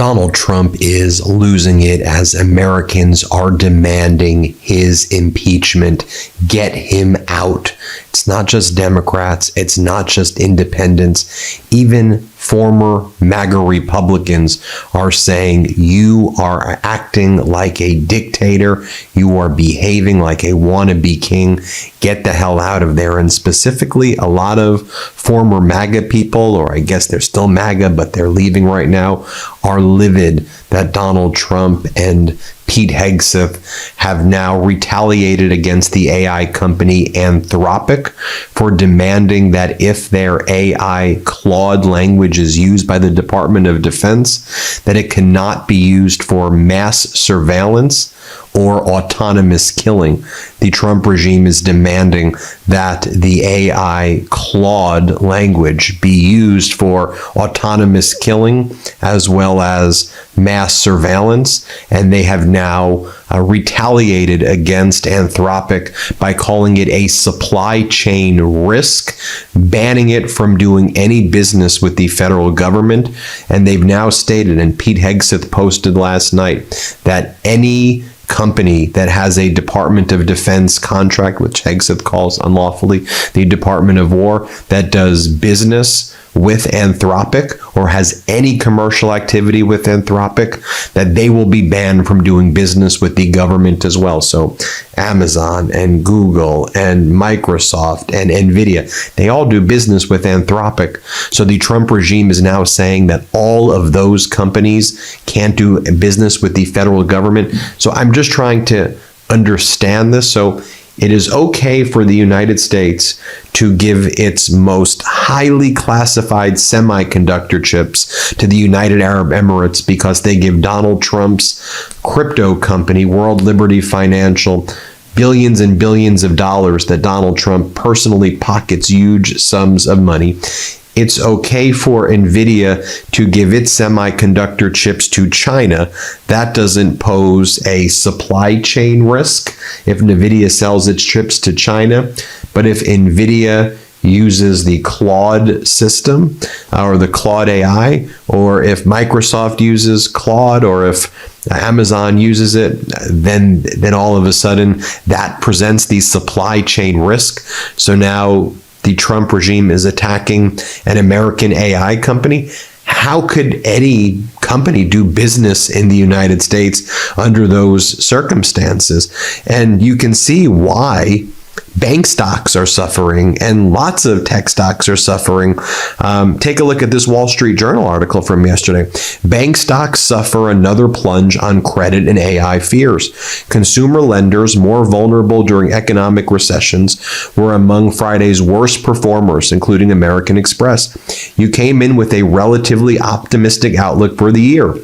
Donald Trump is losing it as Americans are demanding his impeachment. Get him out. It's not just Democrats. It's not just independents. Even former MAGA Republicans are saying you are acting like a dictator. You are behaving like a wannabe king. Get the hell out of there. And specifically, a lot of former MAGA people, or I guess they're still MAGA, but they're leaving right now, are livid that Donald Trump and Pete Hegseth have now retaliated against the AI company Anthropic for demanding that if their AI Claude language is used by the Department of Defense, that it cannot be used for mass surveillance or autonomous killing. The Trump regime is demanding that the AI Claude language be used for autonomous killing as well as mass surveillance, and they have now retaliated against Anthropic by calling it a supply chain risk, banning it from doing any business with the federal government. And they've now stated, and Pete Hegseth posted last night, that any company that has a Department of Defense contract, which Hegseth calls unlawfully the Department of War, that does business with Anthropic or has any commercial activity with Anthropic, that they will be banned from doing business with the government as well. So Amazon and Google and Microsoft and Nvidia, they all do business with Anthropic. So the Trump regime is now saying that all of those companies can't do business with the federal government. So I'm just trying to understand this. So it is okay for the United States to give its most highly classified semiconductor chips to the United Arab Emirates because they give Donald Trump's crypto company, World Liberty Financial, billions and billions of dollars that Donald Trump personally pockets huge sums of money. It's okay for Nvidia to give its semiconductor chips to China. That doesn't pose a supply chain risk if Nvidia sells its chips to China. But if Nvidia uses the Claude system or the Claude AI, or if Microsoft uses Claude, or if Amazon uses it, then all of a sudden that presents the supply chain risk. So now the Trump regime is attacking an American AI company. How could any company do business in the United States under those circumstances? And you can see why bank stocks are suffering and lots of tech stocks are suffering. Take a look at this Wall Street Journal article from yesterday. Bank stocks suffer another plunge on credit and AI fears. Consumer lenders more vulnerable during economic recessions were among Friday's worst performers, including American Express. You came in with a relatively optimistic outlook for the year.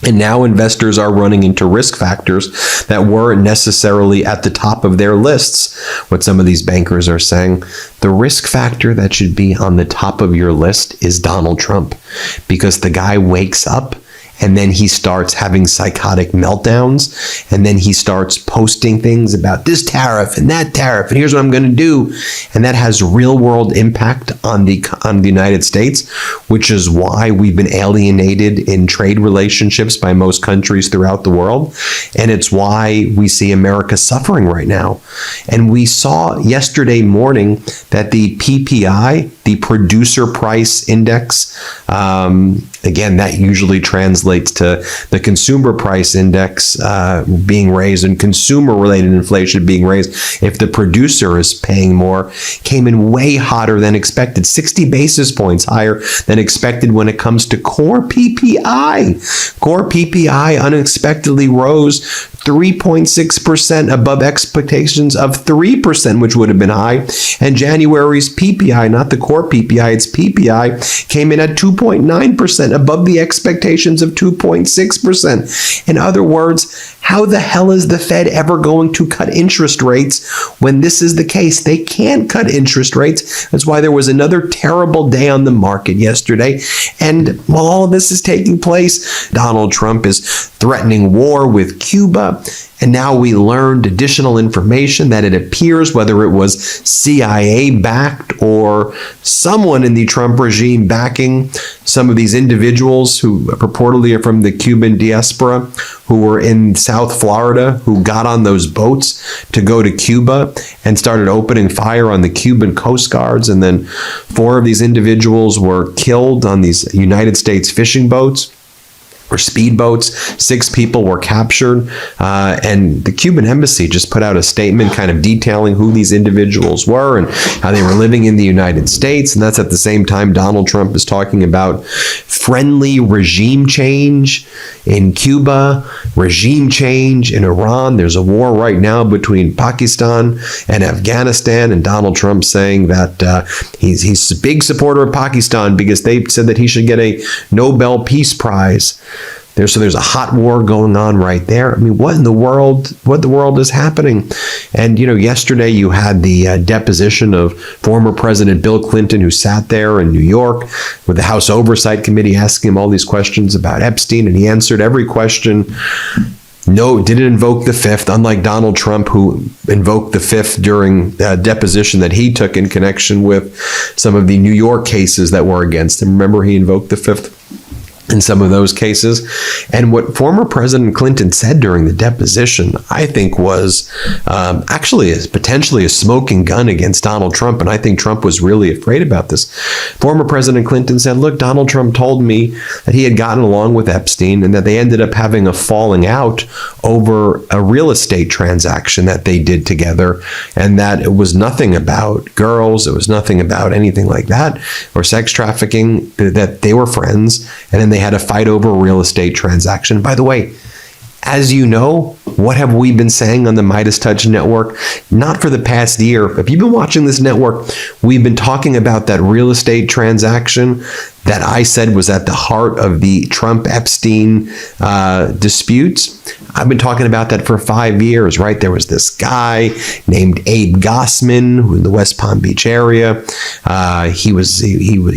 And now investors are running into risk factors that weren't necessarily at the top of their lists. What some of these bankers are saying, the risk factor that should be on the top of your list is Donald Trump, because the guy wakes up and then he starts having psychotic meltdowns, and then he starts posting things about this tariff and that tariff, and here's what I'm going to do. And that has real world impact on the United States, which is why we've been alienated in trade relationships by most countries throughout the world. And it's why we see America suffering right now. And we saw yesterday morning that the PPI, the producer price index, again, that usually translates to the consumer price index being raised and consumer-related inflation being raised. If the producer is paying more, came in way hotter than expected, 60 basis points higher than expected when it comes to core PPI. Core PPI unexpectedly rose 3.6% above expectations of 3%, which would have been high. And January's PPI, not the core PPI, it's PPI, came in at 2.9% above the expectations of 2.6%. In other words, how the hell is the Fed ever going to cut interest rates when this is the case? They can't cut interest rates. That's why there was another terrible day on the market yesterday. And while all of this is taking place, Donald Trump is threatening war with Cuba. And now we learned additional information that it appears, whether it was CIA backed or someone in the Trump regime backing some of these individuals who purportedly are from the Cuban diaspora, who were in South Florida, who got on those boats to go to Cuba and started opening fire on the Cuban Coast Guards. And then 4 of these individuals were killed on these United States fishing boats or speedboats. 6 people were captured. And the Cuban embassy just put out a statement kind of detailing who these individuals were and how they were living in the United States. And that's at the same time Donald Trump is talking about friendly regime change in Cuba, regime change in Iran. There's a war right now between Pakistan and Afghanistan, and Donald Trump saying that he's a big supporter of Pakistan because they said that he should get a Nobel Peace Prize. There's a hot war going on right there. I mean, what in the world is happening? And, yesterday you had the deposition of former President Bill Clinton, who sat there in New York with the House Oversight Committee asking him all these questions about Epstein, and he answered every question. No, didn't invoke the Fifth, unlike Donald Trump, who invoked the Fifth during a deposition that he took in connection with some of the New York cases that were against him. Remember, he invoked the Fifth in some of those cases. And what former President Clinton said during the deposition, I think, was actually potentially a smoking gun against Donald Trump. And I think Trump was really afraid about this. Former President Clinton said, look, Donald Trump told me that he had gotten along with Epstein and that they ended up having a falling out over a real estate transaction that they did together, and that it was nothing about girls, it was nothing about anything like that, or sex trafficking, that they were friends, and then they had a fight over a real estate transaction. By the way, as you know, what have we been saying on the MeidasTouch network? Not for the past year. If you've been watching this network, we've been talking about that real estate transaction that I said was at the heart of the Trump-Epstein disputes. I've been talking about that for 5 years, right? There was this guy named Abe Gossman, who in the West Palm Beach area. He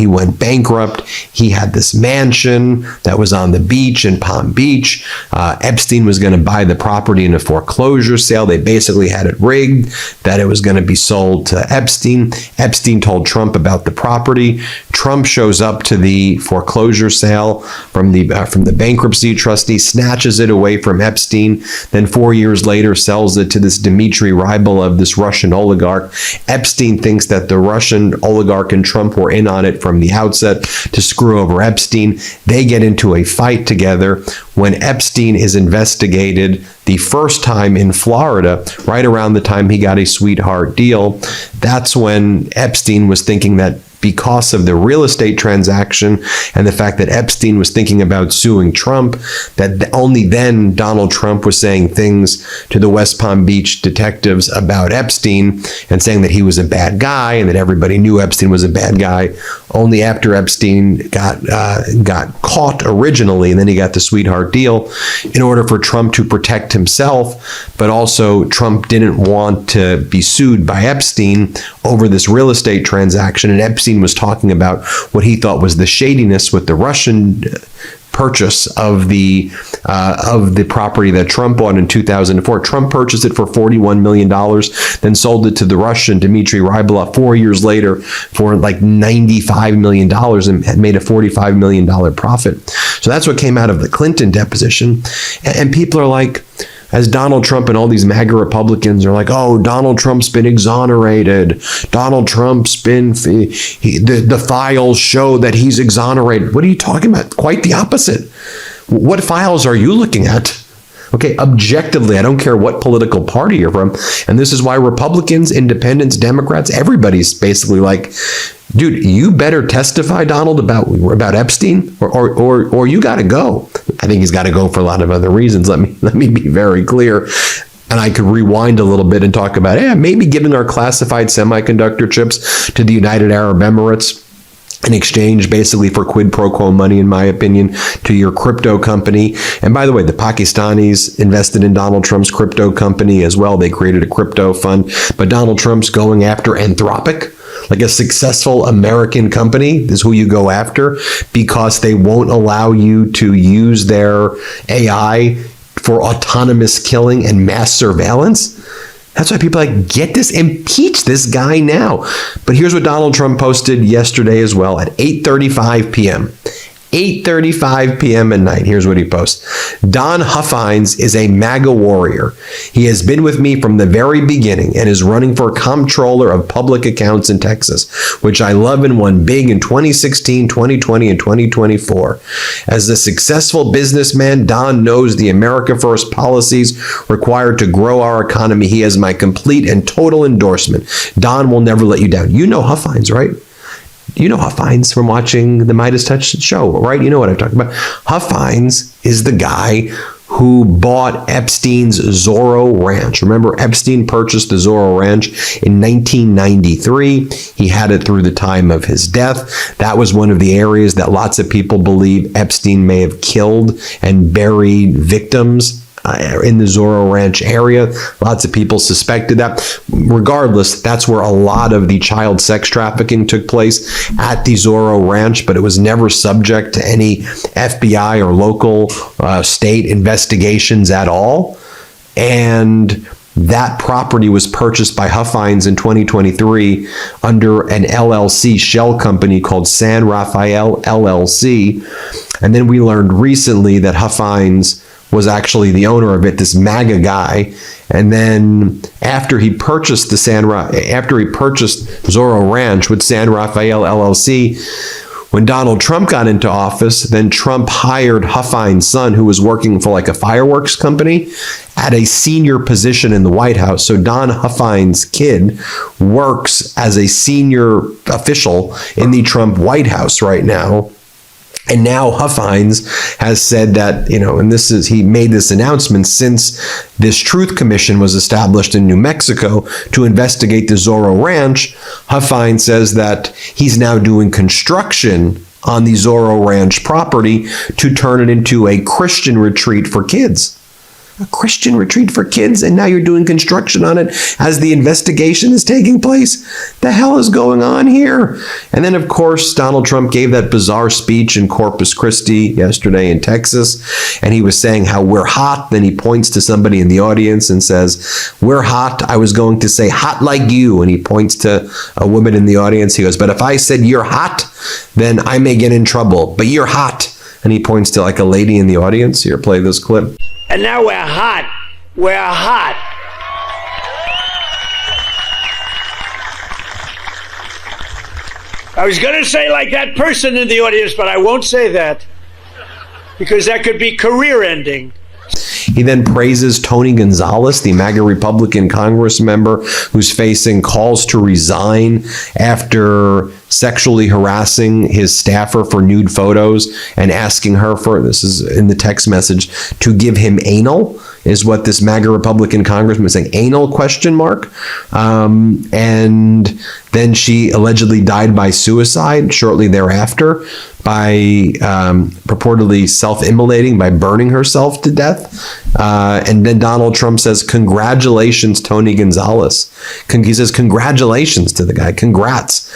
went bankrupt. He had this mansion that was on the beach in Palm Beach. Epstein was going to buy the property in a foreclosure sale. They basically had it rigged that it was going to be sold to Epstein. Epstein told Trump about the property. Trump shows up to the foreclosure sale from the bankruptcy trustee, snatches it away from Epstein, then 4 years later sells it to this Dmitry Rybalov, this Russian oligarch. Epstein thinks that the Russian oligarch and Trump were in on it from the outset to screw over Epstein. They get into a fight together. When Epstein is investigated the first time in Florida, right around the time he got a sweetheart deal, that's when Epstein was thinking that because of the real estate transaction and the fact that Epstein was thinking about suing Trump, that only then Donald Trump was saying things to the West Palm Beach detectives about Epstein and saying that he was a bad guy and that everybody knew Epstein was a bad guy. Only after Epstein got caught originally, and then he got the sweetheart deal, in order for Trump to protect himself, but also Trump didn't want to be sued by Epstein over this real estate transaction, and Epstein was talking about what he thought was the shadiness with the Russian purchase of the property that Trump bought in 2004. Trump purchased it for $41 million, then sold it to the Russian Dmitry Rybalov 4 years later for like $95 million and had made a $45 million profit. So that's what came out of the Clinton deposition. And people are like, as Donald Trump and all these MAGA Republicans are like, oh, Donald Trump's been exonerated. Donald Trump's been, the files show that he's exonerated. What are you talking about? Quite the opposite. What files are you looking at? Okay, objectively, I don't care what political party you're from. And this is why Republicans, independents, Democrats, everybody's basically like, dude, you better testify, Donald, about Epstein, or you got to go. I think he's got to go for a lot of other reasons. Let me be very clear. And I could rewind a little bit and talk about, maybe giving our classified semiconductor chips to the United Arab Emirates in exchange basically for quid pro quo money, in my opinion, to your crypto company. And by the way, the Pakistanis invested in Donald Trump's crypto company as well. They created a crypto fund. But Donald Trump's going after Anthropic, like a successful American company, is who you go after, because they won't allow you to use their AI for autonomous killing and mass surveillance. That's why people are like, get this, impeach this guy now. But here's what Donald Trump posted yesterday as well at 8:35 p.m. 8:35 p.m. at night. Here's what he posts. Don Huffines is a MAGA warrior. He has been with me from the very beginning and is running for comptroller of public accounts in Texas, which I love and won big in 2016, 2020, and 2024. As a successful businessman, Don knows the America First policies required to grow our economy. He has my complete and total endorsement. Don will never let you down. You know Huffines, right? You know Huffines from watching the MeidasTouch show, right? You know what I'm talking about. Huffines is the guy who bought Epstein's Zorro Ranch. Remember, Epstein purchased the Zorro Ranch in 1993. He had it through the time of his death. That was one of the areas that lots of people believe Epstein may have killed and buried victims in the Zorro Ranch area. Lots of people suspected that. Regardless, that's where a lot of the child sex trafficking took place, at the Zorro Ranch, but it was never subject to any FBI or local state investigations at all. And that property was purchased by Huffines in 2023 under an LLC shell company called San Rafael LLC. And then we learned recently that Huffines was actually the owner of it, this MAGA guy. And then after he purchased Zorro Ranch with San Rafael LLC, when Donald Trump got into office, then Trump hired Huffines' son, who was working for like a fireworks company, at a senior position in the White House. So Don Huffines' kid works as a senior official in the Trump White House right now. And now Huffines has said that, and he made this announcement since this Truth Commission was established in New Mexico to investigate the Zorro Ranch. Huffines says that he's now doing construction on the Zorro Ranch property to turn it into a Christian retreat for kids. A Christian retreat for kids, and now you're doing construction on it as the investigation is taking place? The hell is going on here? And then, of course, Donald Trump gave that bizarre speech in Corpus Christi yesterday in Texas, and he was saying how we're hot. Then he points to somebody in the audience and says, "We're hot. I was going to say hot like you." And he points to a woman in the audience. He goes, "But if I said you're hot, then I may get in trouble. But you're hot." And he points to like a lady in the audience. Here, play this clip. And now we're hot. We're hot. I was going to say like that person in the audience, but I won't say that because that could be career ending. He then praises Tony Gonzalez, the MAGA Republican Congress member who's facing calls to resign after sexually harassing his staffer for nude photos and asking her for, this is in the text message, to give him anal, is what this MAGA Republican congressman is saying. Anal ? And then she allegedly died by suicide shortly thereafter by purportedly self-immolating, by burning herself to death. And then Donald Trump says, "Congratulations, Tony Gonzalez." He says, "Congratulations to the guy. Congrats."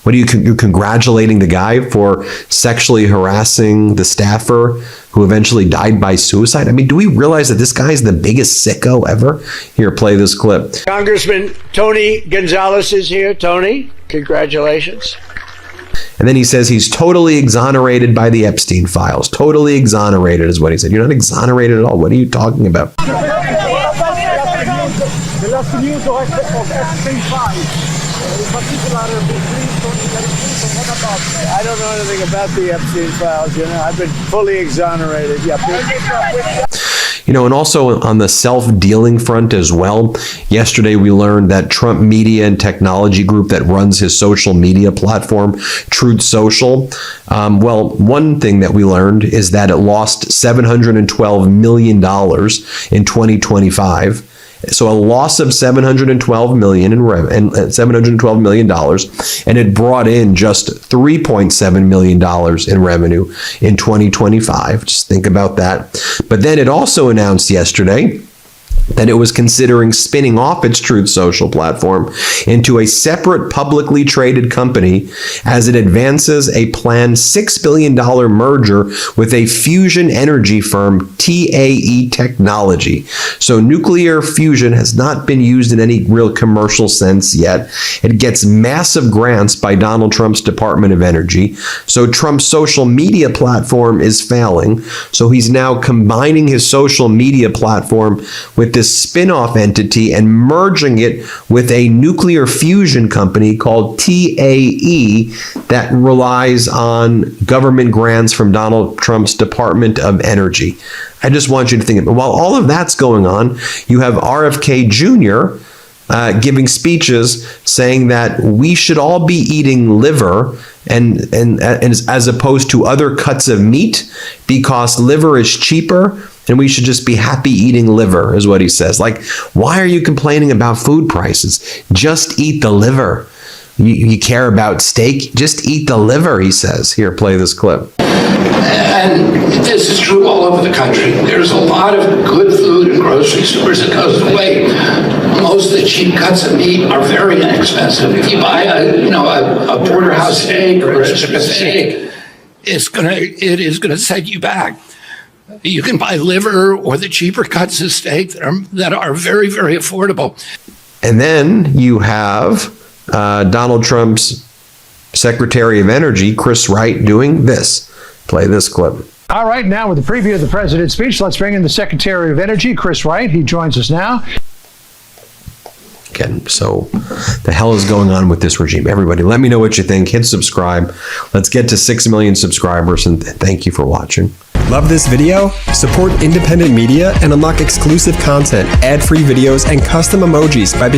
What are you congratulating the guy for sexually harassing the staffer who eventually died by suicide? I mean, do we realize that this guy is the biggest sicko ever? Here, play this clip. Congressman Tony Gonzalez is here. Tony, congratulations. And then he says he's totally exonerated by the Epstein files. Totally exonerated is what he said. You're not exonerated at all. What are you talking about? The last news of Epstein files. I don't know anything about the Epstein files, I've been fully exonerated. And also on the self-dealing front as well, yesterday we learned that Trump Media and Technology Group that runs his social media platform, Truth Social, one thing that we learned is that it lost $712 million in 2025. So a loss of $712 million $712 million, and it brought in just $3.7 million in revenue in 2025. Just think about that. But then it also announced yesterday that it was considering spinning off its Truth Social platform into a separate publicly traded company as it advances a planned $6 billion merger with a fusion energy firm, TAE technology. So nuclear fusion has not been used in any real commercial sense yet. It gets massive grants by Donald Trump's Department of Energy. So Trump's social media platform is failing. So he's now combining his social media platform with this spin-off entity and merging it with a nuclear fusion company called TAE that relies on government grants from Donald Trump's Department of Energy. I just want you to think of it. While all of that's going on, you have RFK Jr. Giving speeches saying that we should all be eating liver and as opposed to other cuts of meat because liver is cheaper and we should just be happy eating liver, is what he says. Like, why are you complaining about food prices? Just eat the liver. You care about steak? Just eat the liver, he says. Here, play this clip. And this is true all over the country. There's a lot of good food in grocery stores that goes away. Most of the cheap cuts of meat are very inexpensive. If you buy a porterhouse steak or a strip steak, it is gonna set you back. You can buy liver or the cheaper cuts of steak that are very, very affordable. And then you have Donald Trump's Secretary of Energy, Chris Wright, doing this. Play this clip. All right, now with the preview of the president's speech, let's bring in the Secretary of Energy, Chris Wright. He joins us now. Again, so the hell is going on with this regime? Everybody, let me know what you think. Hit subscribe. Let's get to 6 million subscribers, and thank you for watching. Love this video? Support independent media and unlock exclusive content, ad-free videos, and custom emojis by becoming